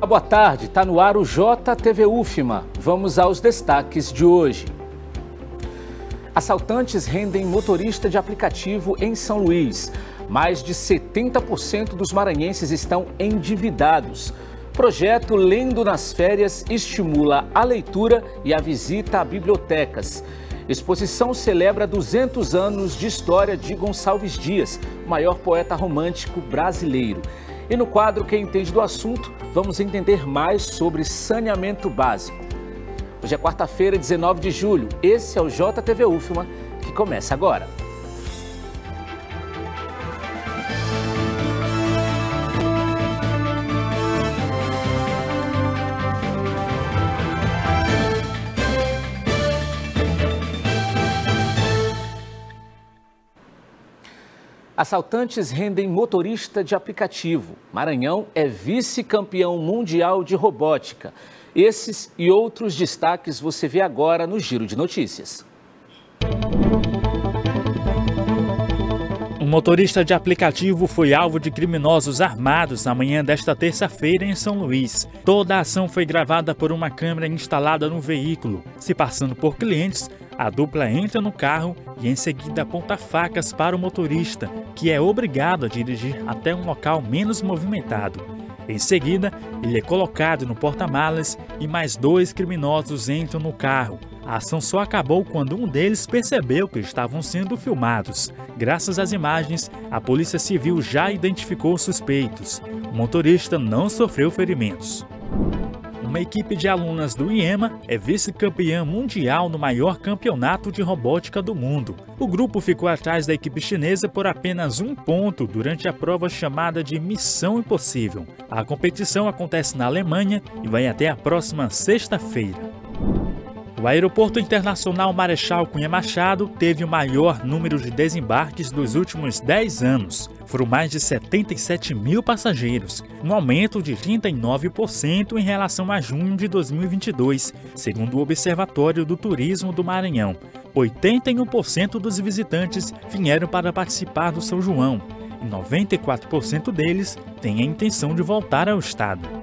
Boa tarde, está no ar o JTV UFMA. Vamos aos destaques de hoje. Assaltantes rendem motorista de aplicativo em São Luís. Mais de 70% dos maranhenses estão endividados. Projeto Lendo nas Férias estimula a leitura e a visita a bibliotecas. Exposição celebra 200 anos de história de Gonçalves Dias, o maior poeta romântico brasileiro. E no quadro Quem Entende do Assunto, vamos entender mais sobre saneamento básico. Hoje é quarta-feira, 19 de julho. Esse é o JTV UFMA, que começa agora. Assaltantes rendem motorista de aplicativo. Maranhão é vice-campeão mundial de robótica. Esses e outros destaques você vê agora no Giro de Notícias. Um motorista de aplicativo foi alvo de criminosos armados na manhã desta terça-feira em São Luís. Toda a ação foi gravada por uma câmera instalada no veículo. Se passando por clientes, a dupla entra no carro e em seguida aponta facas para o motorista, que é obrigado a dirigir até um local menos movimentado. Em seguida, ele é colocado no porta-malas e mais 2 criminosos entram no carro. A ação só acabou quando um deles percebeu que estavam sendo filmados. Graças às imagens, a Polícia Civil já identificou os suspeitos. O motorista não sofreu ferimentos. Uma equipe de alunas do IEMA é vice-campeã mundial no maior campeonato de robótica do mundo. O grupo ficou atrás da equipe chinesa por apenas 1 ponto durante a prova chamada de Missão Impossível. A competição acontece na Alemanha e vai até a próxima sexta-feira. O Aeroporto Internacional Marechal Cunha Machado teve o maior número de desembarques dos últimos 10 anos. Foram mais de 77 mil passageiros, um aumento de 39% em relação a junho de 2022, segundo o Observatório do Turismo do Maranhão. 81% dos visitantes vieram para participar do São João e 94% deles têm a intenção de voltar ao estado.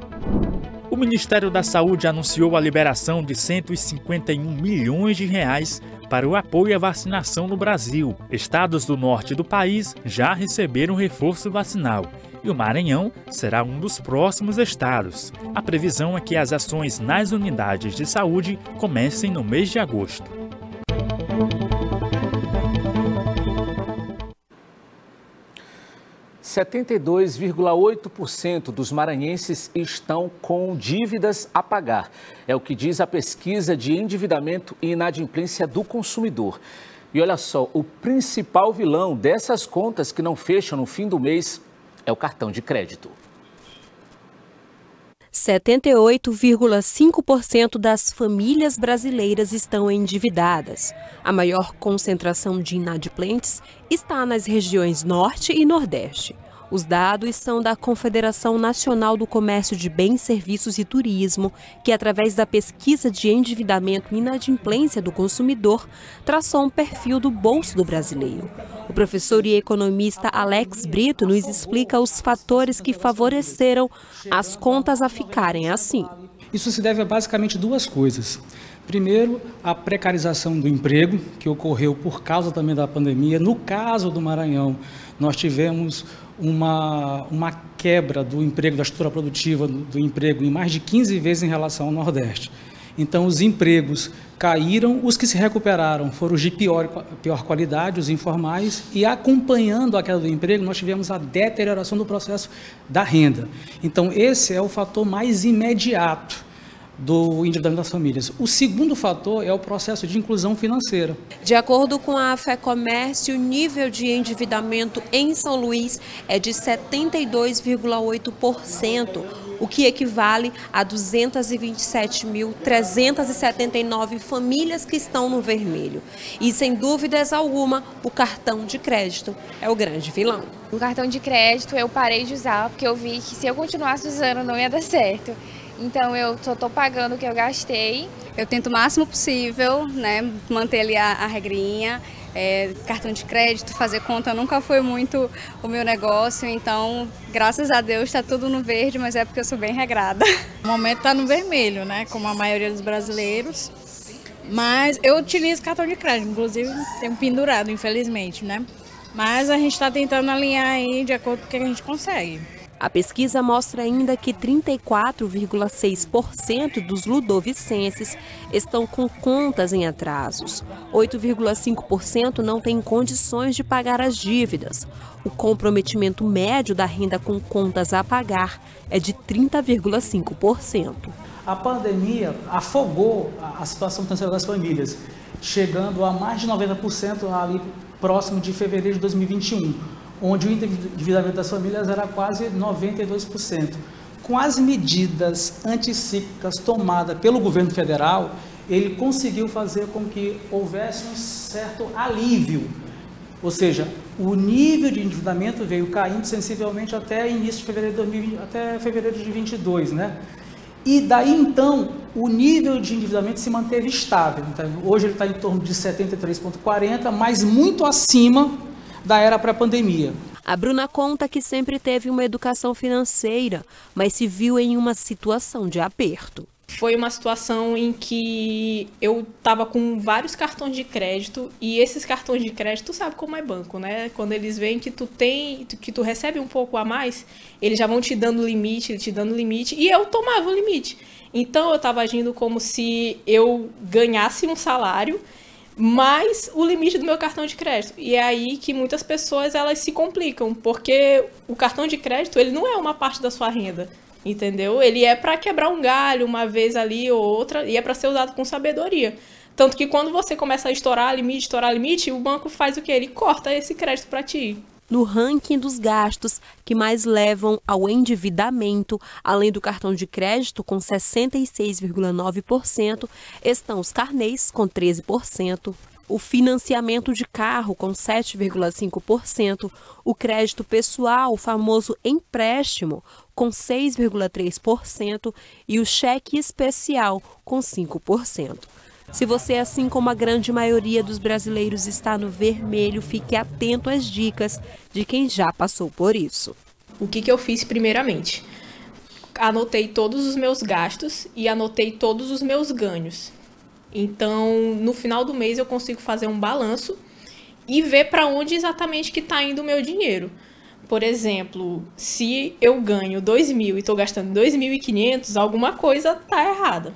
O Ministério da Saúde anunciou a liberação de 151 milhões de reais para o apoio à vacinação no Brasil. Estados do norte do país já receberam reforço vacinal e o Maranhão será um dos próximos estados. A previsão é que as ações nas unidades de saúde comecem no mês de agosto. – 72,8% dos maranhenses estão com dívidas a pagar. É o que diz a pesquisa de endividamento e inadimplência do consumidor. E olha só, o principal vilão dessas contas que não fecham no fim do mês é o cartão de crédito. 78,5% das famílias brasileiras estão endividadas. A maior concentração de inadimplentes está nas regiões Norte e Nordeste. Os dados são da Confederação Nacional do Comércio de Bens, Serviços e Turismo, que, através da pesquisa de endividamento e inadimplência do consumidor, traçou um perfil do bolso do brasileiro. O professor e economista Alex Brito nos explica os fatores que favoreceram as contas a ficarem assim. Isso se deve a basicamente 2 coisas. Primeiro, a precarização do emprego, que ocorreu por causa também da pandemia. No caso do Maranhão, nós tivemos uma quebra do emprego, da estrutura produtiva do emprego em mais de 15 vezes em relação ao Nordeste. Então, os empregos caíram, os que se recuperaram foram os de pior qualidade, os informais, e acompanhando a queda do emprego, nós tivemos a deterioração do processo da renda. Então, esse é o fator mais imediato do endividamento das famílias. O segundo fator é o processo de inclusão financeira. De acordo com a FEComércio, o nível de endividamento em São Luís é de 72,8%, o que equivale a 227.379 famílias que estão no vermelho. E, sem dúvidas alguma, o cartão de crédito é o grande vilão. O cartão de crédito eu parei de usar porque eu vi que se eu continuasse usando não ia dar certo. Então eu só estou pagando o que eu gastei. Eu tento o máximo possível, né, manter ali a regrinha, cartão de crédito, fazer conta nunca foi muito o meu negócio, então graças a Deus está tudo no verde, mas é porque eu sou bem regrada. No momento está no vermelho, né, como a maioria dos brasileiros, mas eu utilizo cartão de crédito, inclusive tenho pendurado, infelizmente, né, mas a gente está tentando alinhar aí de acordo com o que a gente consegue. A pesquisa mostra ainda que 34,6% dos ludovicenses estão com contas em atrasos. 8,5% não têm condições de pagar as dívidas. O comprometimento médio da renda com contas a pagar é de 30,5%. A pandemia afogou a situação financeira das famílias, chegando a mais de 90% ali próximo de fevereiro de 2021. Onde o endividamento das famílias era quase 92%. Com as medidas anticíclicas tomadas pelo governo federal, ele conseguiu fazer com que houvesse um certo alívio. Ou seja, o nível de endividamento veio caindo sensivelmente até início de fevereiro de 2020, até fevereiro de 2022, né? E daí então, o nível de endividamento se manteve estável. Então, hoje ele está em torno de 73,40, mas muito acima da era pré-pandemia. A Bruna conta que sempre teve uma educação financeira, mas se viu em uma situação de aperto. Foi uma situação em que eu estava com vários cartões de crédito e esses cartões de crédito, tu sabe como é banco, né? Quando eles veem que tu recebe um pouco a mais, eles já vão te dando limite e eu tomava o limite. Então eu estava agindo como se eu ganhasse um salário mais o limite do meu cartão de crédito. E é aí que muitas pessoas elas se complicam, porque o cartão de crédito ele não é uma parte da sua renda, entendeu? Ele é para quebrar um galho uma vez ali ou outra e é para ser usado com sabedoria. Tanto que quando você começa a estourar limite, o banco faz o quê? Ele corta esse crédito para ti. No ranking dos gastos que mais levam ao endividamento, além do cartão de crédito, com 66,9%, estão os carnês, com 13%, o financiamento de carro, com 7,5%, o crédito pessoal, o famoso empréstimo, com 6,3%, e o cheque especial, com 5%. Se você, assim como a grande maioria dos brasileiros, está no vermelho, fique atento às dicas de quem já passou por isso. O que eu fiz primeiramente? Anotei todos os meus gastos e anotei todos os meus ganhos. Então, no final do mês eu consigo fazer um balanço e ver para onde exatamente que está indo o meu dinheiro. Por exemplo, se eu ganho 2.000 e estou gastando 2.500, alguma coisa está errada.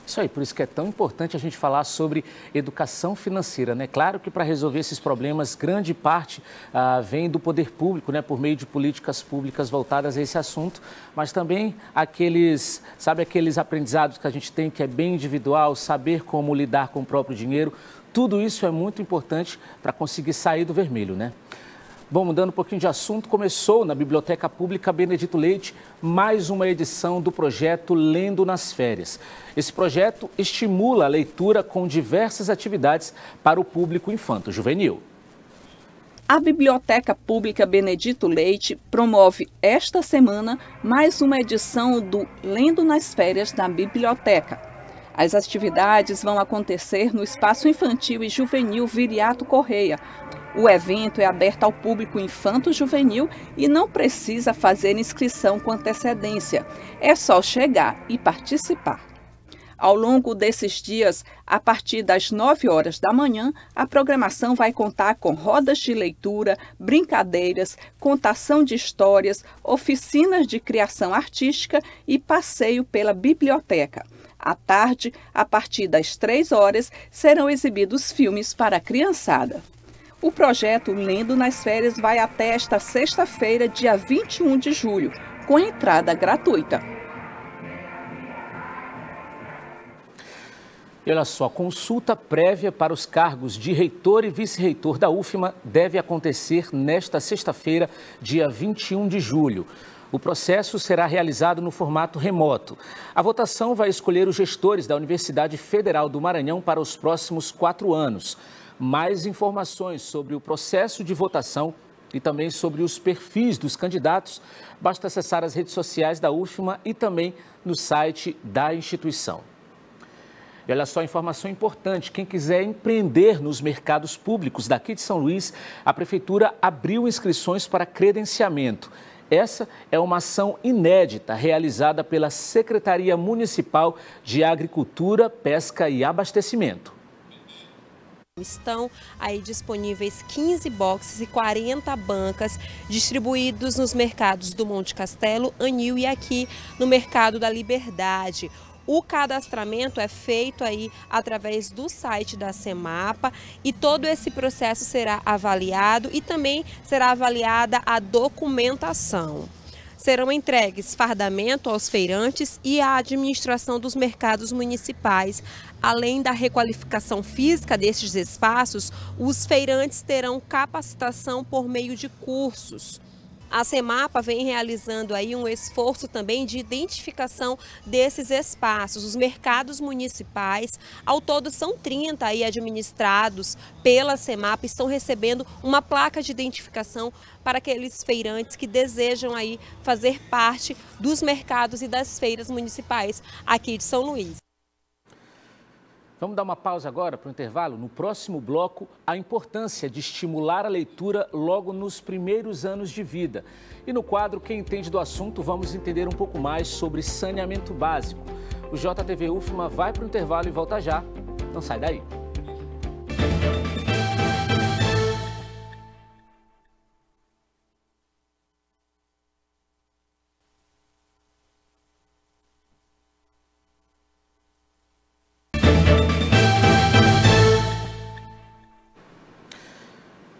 Isso aí, por isso que é tão importante a gente falar sobre educação financeira, né? Claro que para resolver esses problemas, grande parte vem do poder público, né? Por meio de políticas públicas voltadas a esse assunto, mas também aqueles aprendizados que a gente tem que é bem individual, saber como lidar com o próprio dinheiro, tudo isso é muito importante para conseguir sair do vermelho, né? Bom, mudando um pouquinho de assunto, começou na Biblioteca Pública Benedito Leite mais uma edição do projeto Lendo nas Férias. Esse projeto estimula a leitura com diversas atividades para o público infanto-juvenil. A Biblioteca Pública Benedito Leite promove esta semana mais uma edição do Lendo nas Férias na Biblioteca. As atividades vão acontecer no Espaço Infantil e Juvenil Viriato Correia. O evento é aberto ao público infanto-juvenil e não precisa fazer inscrição com antecedência. É só chegar e participar. Ao longo desses dias, a partir das 9 horas da manhã, a programação vai contar com rodas de leitura, brincadeiras, contação de histórias, oficinas de criação artística e passeio pela biblioteca. À tarde, a partir das 3 horas, serão exibidos filmes para a criançada. O projeto Lendo nas Férias vai até esta sexta-feira, dia 21 de julho, com entrada gratuita. E olha só, a consulta prévia para os cargos de reitor e vice-reitor da UFMA deve acontecer nesta sexta-feira, dia 21 de julho. O processo será realizado no formato remoto. A votação vai escolher os gestores da Universidade Federal do Maranhão para os próximos 4 anos. Mais informações sobre o processo de votação e também sobre os perfis dos candidatos, basta acessar as redes sociais da UFMA e também no site da instituição. E olha só, informação importante, quem quiser empreender nos mercados públicos daqui de São Luís, a Prefeitura abriu inscrições para credenciamento. Essa é uma ação inédita realizada pela Secretaria Municipal de Agricultura, Pesca e Abastecimento. Estão aí disponíveis 15 boxes e 40 bancas distribuídos nos mercados do Monte Castelo, Anil e aqui no Mercado da Liberdade. O cadastramento é feito aí através do site da Semapa e todo esse processo será avaliado e também será avaliada a documentação. Serão entregues fardamento aos feirantes e à administração dos mercados municipais. Além da requalificação física destes espaços, os feirantes terão capacitação por meio de cursos. A Semapa vem realizando aí um esforço também de identificação desses espaços. Os mercados municipais, ao todo são 30 aí administrados pela Semapa, estão recebendo uma placa de identificação para aqueles feirantes que desejam aí fazer parte dos mercados e das feiras municipais aqui de São Luís. Vamos dar uma pausa agora para o intervalo. No próximo bloco, a importância de estimular a leitura logo nos primeiros anos de vida. E no quadro Quem Entende do Assunto, vamos entender um pouco mais sobre saneamento básico. O JTV UFMA vai para o intervalo e volta já. Não sai daí.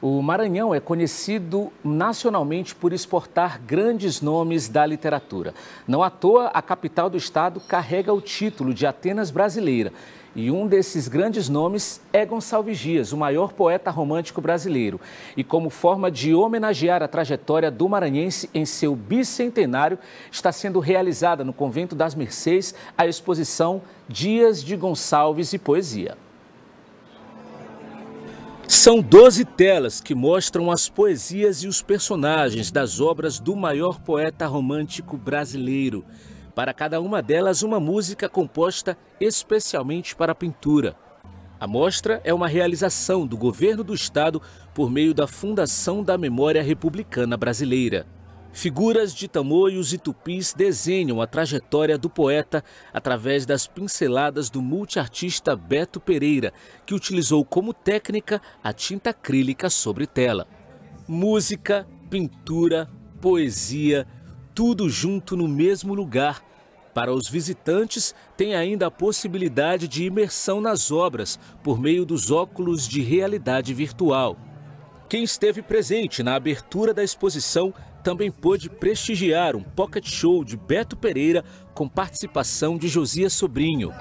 O Maranhão é conhecido nacionalmente por exportar grandes nomes da literatura. Não à toa, a capital do estado carrega o título de Atenas brasileira. E um desses grandes nomes é Gonçalves Dias, o maior poeta romântico brasileiro. E como forma de homenagear a trajetória do maranhense em seu bicentenário, está sendo realizada no Convento das Mercês a exposição Dias de Gonçalves e Poesia. São 12 telas que mostram as poesias e os personagens das obras do maior poeta romântico brasileiro. Para cada uma delas, uma música composta especialmente para a pintura. A mostra é uma realização do governo do estado por meio da Fundação da Memória Republicana Brasileira. Figuras de tamoios e tupis desenham a trajetória do poeta através das pinceladas do multiartista Beto Pereira, que utilizou como técnica a tinta acrílica sobre tela. Música, pintura, poesia, tudo junto no mesmo lugar. Para os visitantes, tem ainda a possibilidade de imersão nas obras por meio dos óculos de realidade virtual. Quem esteve presente na abertura da exposição também pôde prestigiar um pocket show de Beto Pereira com participação de Josias Sobrinho.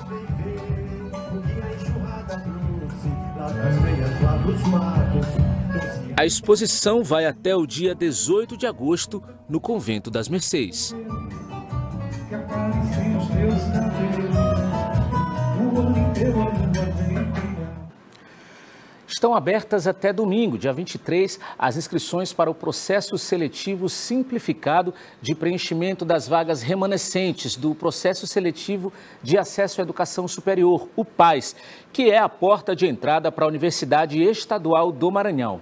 A exposição vai até o dia 18 de agosto no Convento das Mercês. Estão abertas até domingo, dia 23, as inscrições para o processo seletivo simplificado de preenchimento das vagas remanescentes do processo seletivo de acesso à educação superior, o PAES, que é a porta de entrada para a Universidade Estadual do Maranhão.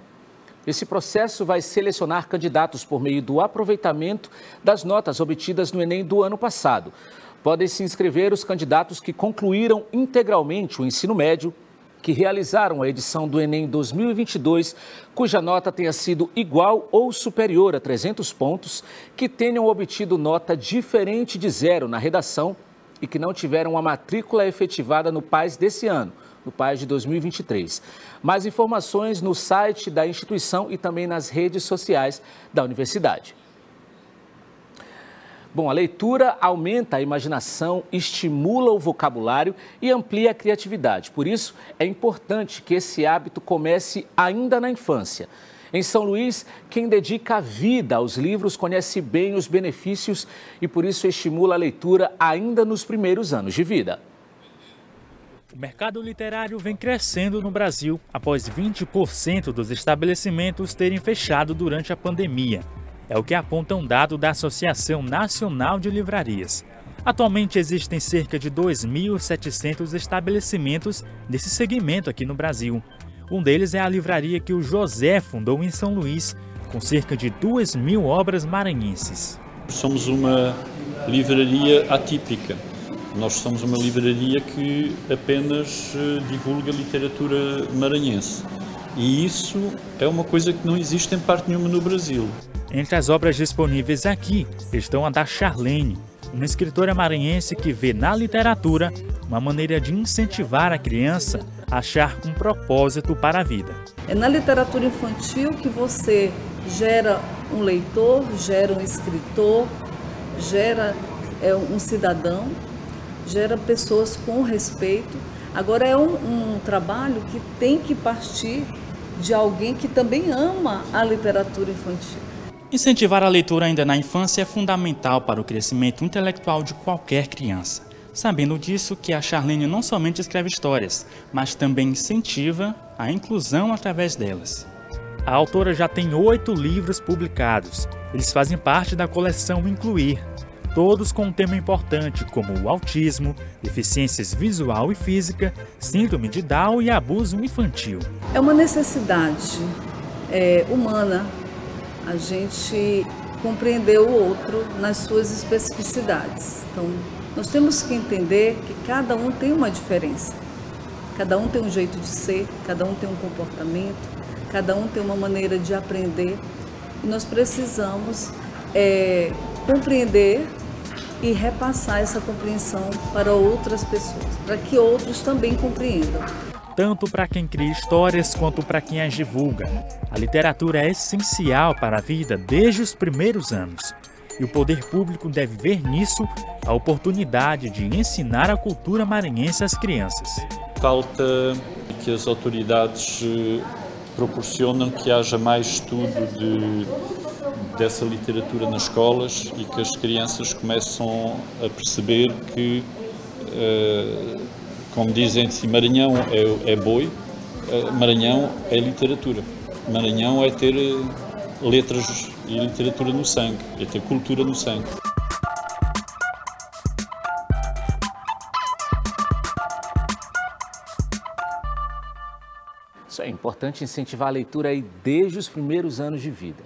Esse processo vai selecionar candidatos por meio do aproveitamento das notas obtidas no Enem do ano passado. Podem se inscrever os candidatos que concluíram integralmente o ensino médio, que realizaram a edição do Enem 2022, cuja nota tenha sido igual ou superior a 300 pontos, que tenham obtido nota diferente de 0 na redação e que não tiveram a matrícula efetivada no PAES desse ano, no PAES de 2023. Mais informações no site da instituição e também nas redes sociais da universidade. Bom, a leitura aumenta a imaginação, estimula o vocabulário e amplia a criatividade. Por isso, é importante que esse hábito comece ainda na infância. Em São Luís, quem dedica a vida aos livros conhece bem os benefícios e, por isso, estimula a leitura ainda nos primeiros anos de vida. O mercado literário vem crescendo no Brasil após 20% dos estabelecimentos terem fechado durante a pandemia. É o que aponta um dado da Associação Nacional de Livrarias. Atualmente existem cerca de 2.700 estabelecimentos desse segmento aqui no Brasil. Um deles é a livraria que o José fundou em São Luís, com cerca de 2.000 obras maranhenses. Somos uma livraria atípica. Nós somos uma livraria que apenas divulga literatura maranhense. E isso é uma coisa que não existe em parte nenhuma no Brasil. Entre as obras disponíveis aqui estão a da Charlene, uma escritora maranhense que vê na literatura uma maneira de incentivar a criança a achar um propósito para a vida. É na literatura infantil que você gera um leitor, gera um escritor, gera um cidadão, gera pessoas com respeito. Agora é um trabalho que tem que partir de alguém que também ama a literatura infantil. Incentivar a leitura ainda na infância é fundamental para o crescimento intelectual de qualquer criança. Sabendo disso, que a Charlene não somente escreve histórias, mas também incentiva a inclusão através delas. A autora já tem 8 livros publicados. Eles fazem parte da coleção Incluir, todos com um tema importante como o autismo, deficiências visual e física, síndrome de Down e abuso infantil. É uma necessidade humana a gente compreender o outro nas suas especificidades. Então, nós temos que entender que cada um tem uma diferença, cada um tem um jeito de ser, cada um tem um comportamento, cada um tem uma maneira de aprender e nós precisamos compreender e repassar essa compreensão para outras pessoas, para que outros também compreendam. Tanto para quem cria histórias quanto para quem as divulga. A literatura é essencial para a vida desde os primeiros anos. E o poder público deve ver nisso a oportunidade de ensinar a cultura maranhense às crianças. Falta que as autoridades proporcionam que haja mais estudo dessa literatura nas escolas e que as crianças começam a perceber que, como dizem, se Maranhão é boi, Maranhão é literatura. Maranhão é ter letras e literatura no sangue, é ter cultura no sangue. Isso é importante, incentivar a leitura aí desde os primeiros anos de vida.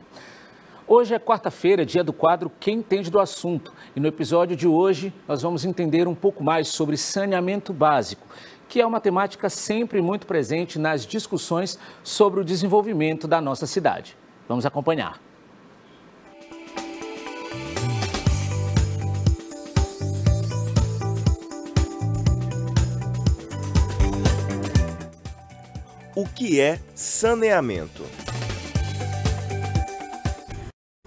Hoje é quarta-feira, dia do quadro Quem Entende do Assunto. E no episódio de hoje nós vamos entender um pouco mais sobre saneamento básico, que é uma temática sempre muito presente nas discussões sobre o desenvolvimento da nossa cidade. Vamos acompanhar. O que é saneamento?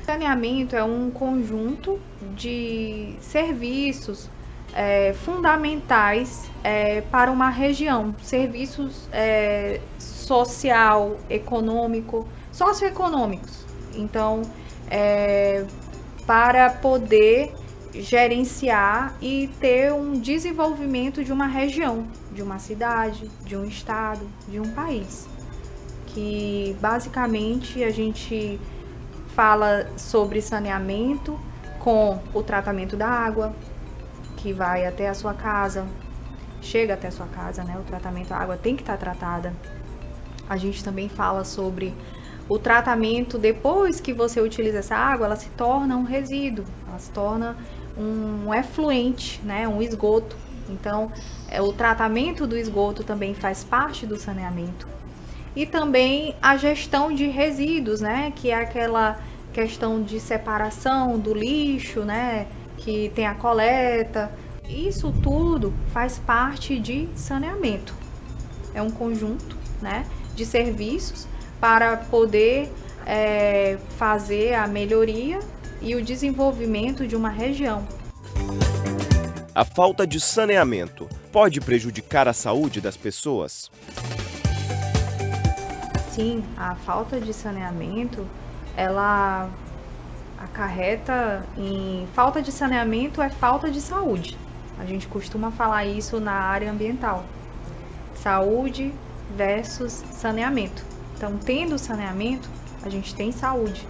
Saneamento é um conjunto de serviços fundamentais para uma região, serviços socioeconômicos. Então, para poder gerenciar e ter um desenvolvimento de uma região, de uma cidade, de um estado, de um país. Que basicamente a gente fala sobre saneamento com o tratamento da água, que vai até a sua casa, chega até a sua casa, né? O tratamento da água tem que estar tratada. A gente também fala sobre o tratamento depois que você utiliza essa água, ela se torna um resíduo, ela se torna um efluente, né? Um esgoto. Então, o tratamento do esgoto também faz parte do saneamento. E também a gestão de resíduos, né? Que é aquela questão de separação do lixo, né? Que tem a coleta. Isso tudo faz parte de saneamento. É um conjunto, né? De serviços para poder fazer a melhoria e o desenvolvimento de uma região. A falta de saneamento pode prejudicar a saúde das pessoas? Sim, a falta de saneamento, ela acarreta em... Falta de saneamento é falta de saúde. A gente costuma falar isso na área ambiental. Saúde versus saneamento. Então, tendo saneamento, a gente tem saúde.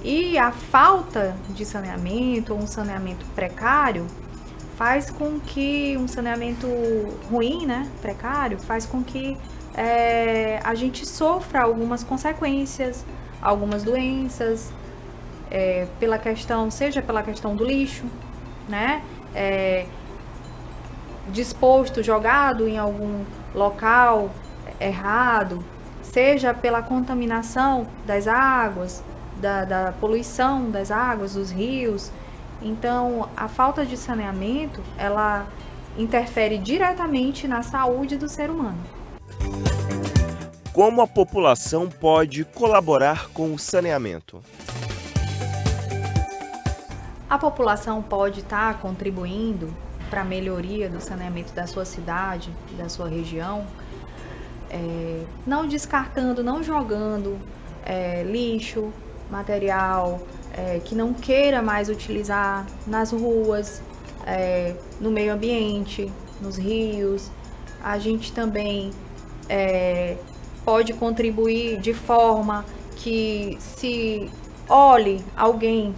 E a falta de saneamento, ou um saneamento precário, faz com que um saneamento ruim, né, precário, faz com que a gente sofra algumas consequências, algumas doenças, seja pela questão do lixo, né, disposto, jogado em algum local errado, seja pela contaminação das águas, da poluição das águas, dos rios. Então, a falta de saneamento, ela interfere diretamente na saúde do ser humano. Como a população pode colaborar com o saneamento? A população pode estar contribuindo para a melhoria do saneamento da sua cidade, da sua região, não descartando, não jogando lixo, material que não queira mais utilizar nas ruas, no meio ambiente, nos rios. A gente também pode contribuir de forma que, se olhe alguém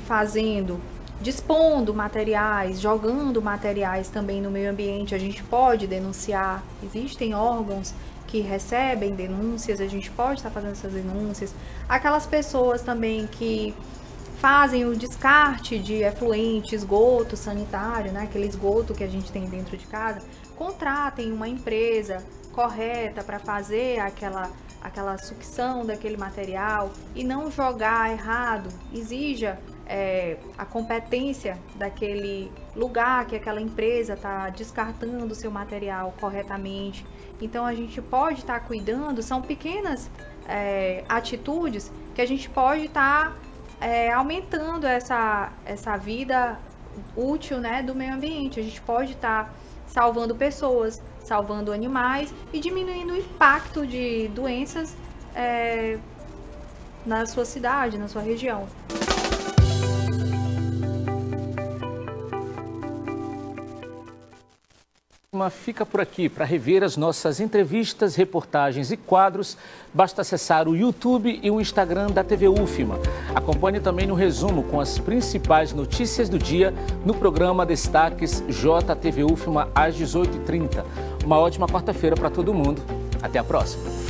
dispondo materiais, jogando materiais também no meio ambiente, a gente pode denunciar. Existem órgãos que recebem denúncias, a gente pode estar fazendo essas denúncias. Aquelas pessoas também que fazem o descarte de efluente, esgoto sanitário, né, aquele esgoto que a gente tem dentro de casa, contratem uma empresa correta para fazer aquela sucção daquele material e não jogar errado. Exija a competência daquele lugar que aquela empresa está descartando o seu material corretamente. Então a gente pode estar cuidando, são pequenas atitudes que a gente pode estar aumentando essa vida útil, né, do meio ambiente. A gente pode estar salvando pessoas, salvando animais e diminuindo o impacto de doenças na sua cidade, na sua região. Fica por aqui. Para rever as nossas entrevistas, reportagens e quadros, basta acessar o YouTube e o Instagram da TV UFMA. Acompanhe também no resumo com as principais notícias do dia no programa Destaques JTV UFMA às 18h30. Uma ótima quarta-feira para todo mundo. Até a próxima.